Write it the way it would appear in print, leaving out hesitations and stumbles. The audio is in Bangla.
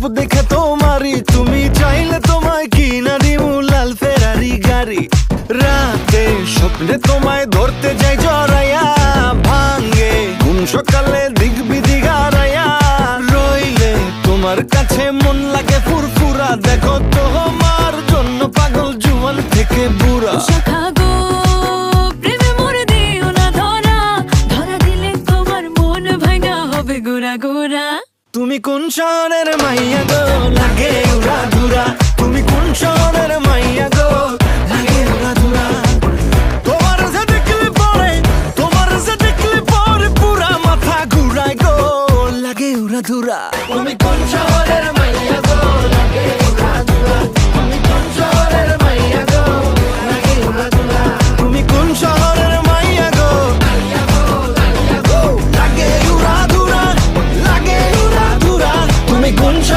রূপ দেখে তোমারই, তুমি চাইলে তোমায় কিনা দিমু লাল ফেরারি গাড়ি। রাতে স্বপ্নে তোমায় ধরতে যাই জড়াইয়া, ভাঙ্গে ঘুম সকালে দিক বিদিক হারাইয়া। রইলে তোমার কাছে মন লাগে ফুরফুরা, দেখো তোমার জন্য পাগল জুয়ান থেকে বুড়া। শাখা গো প্রেমে মোরে দিও না ধরা, ধরা দিলে তোমার মন ভাঙা হবে গোরা গোরা। তুমি কোন শহরের মাইয়া গো, লাগে উড়া ধুরা। তুমি কোন শহরের মাইয়া গো, লাগে উড়া ধুরা। তোমার যে দেখলে পরে, তোমার যে দেখলে পরে পুরা মাথা ঘুরায় গো, লাগে উড়া ধুরা।